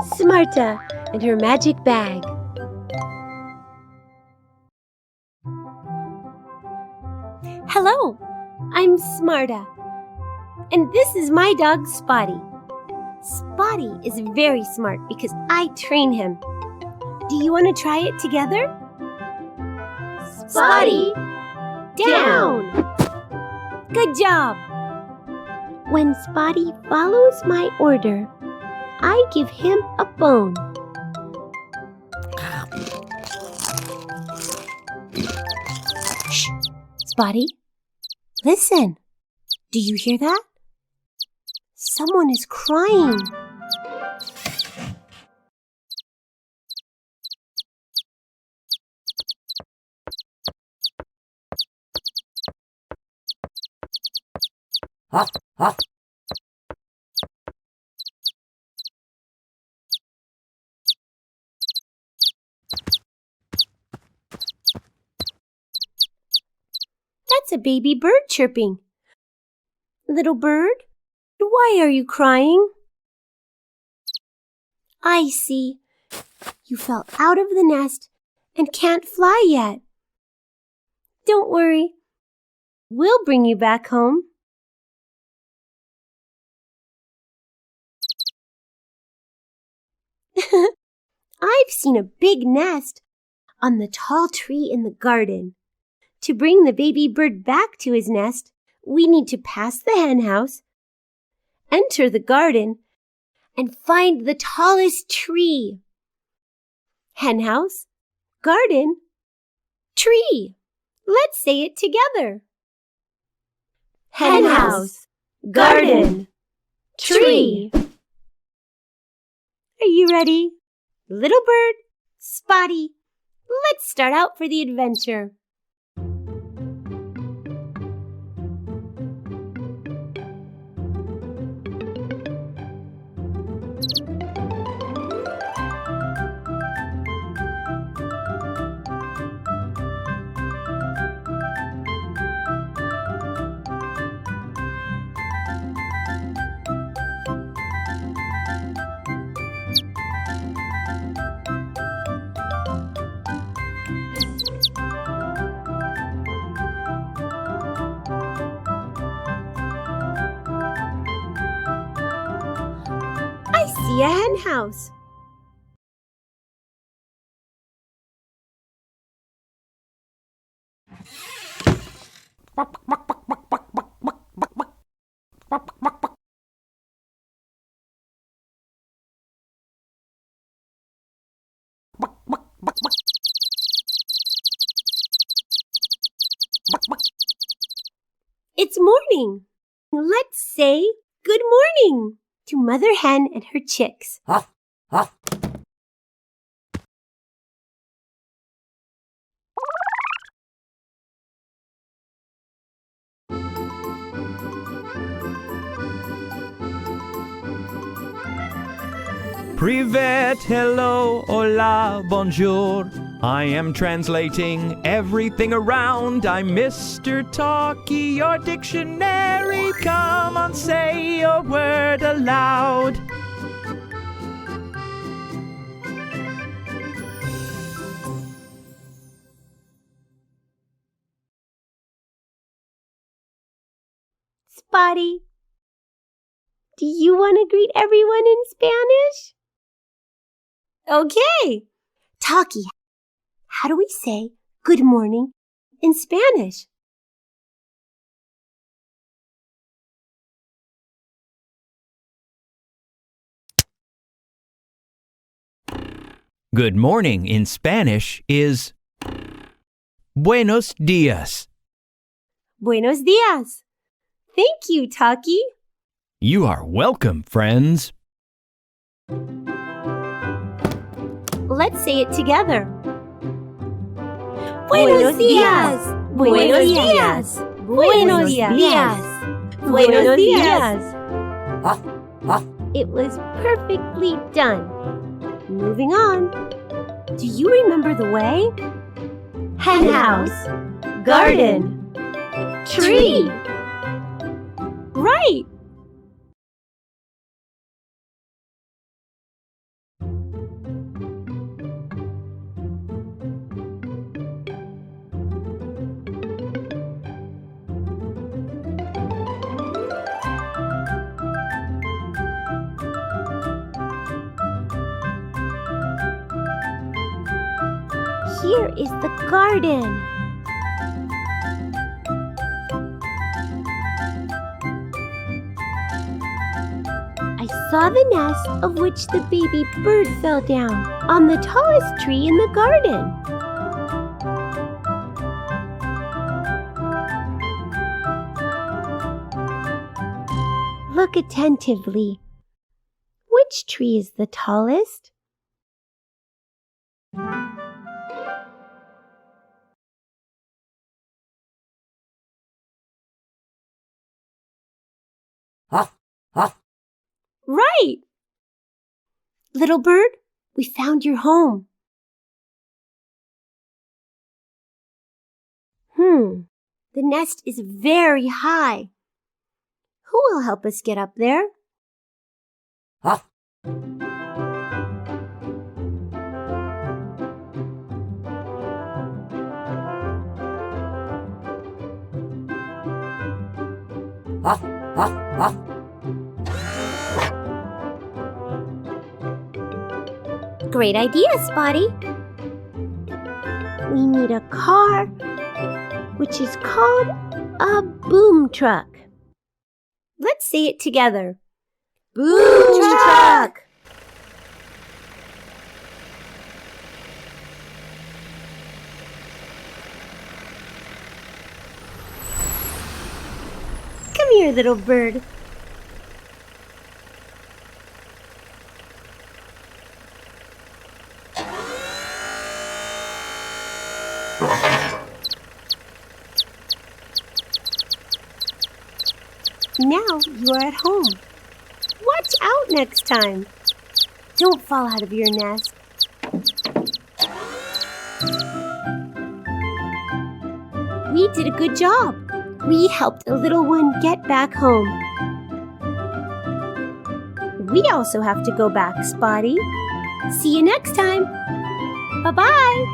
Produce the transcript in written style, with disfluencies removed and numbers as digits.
Smarta and her magic bag. Hello, I'm Smarta, and this is my dog Spotty. Spotty is very smart because I train him. Do you want to try it together? Spotty, down! Good job! When Spotty follows my order, I give him a bone. Shh! Spotty, listen. Do you hear that? Someone is crying. That's a baby bird chirping. Little bird, why are you crying? I see. You fell out of the nest and can't fly yet. Don't worry. We'll bring you back home. I've seen a big nest on the tall tree in the garden. To bring the baby bird back to his nest, we need to pass the hen house, enter the garden, and find the tallest tree. Hen house, garden, tree. Let's say it together. Hen house, garden, tree. Are you ready? Little bird, Spotty, let's start out for the adventure. I see a hen house. It's morning. Let's say good morning to Mother Hen and her chicks. Privet, hello, hola, bonjour. I am translating everything around. I'm Mr. Talkie, your dictionary. Come on, say a word aloud. Spotty, do you want to greet everyone in Spanish? Okay. Talkie, how do we say good morning in Spanish? Good morning in Spanish is Buenos días. Buenos días. Thank you, Talkie. You are welcome, friends. Let's say it together. Buenos días. Buenos días. Buenos días. Buenos días. It was perfectly done. Moving on. Do you remember the way? Hen house, garden, tree. Right. here is the garden. I saw the nest of which the baby bird fell down on the tallest tree in the garden. Look attentively. Which tree is the tallest? Right! Little bird, we found your home. The nest is very high. Who will help us get up there? Great idea, Spotty. We need a car, which is called a boom truck. Let's say it together. Boom truck! Come here, little bird. Now you are at home. Watch out next time. Don't fall out of your nest. We did a good job. We helped a little one get back home. We also have to go back, Spotty. See you next time. Bye-bye.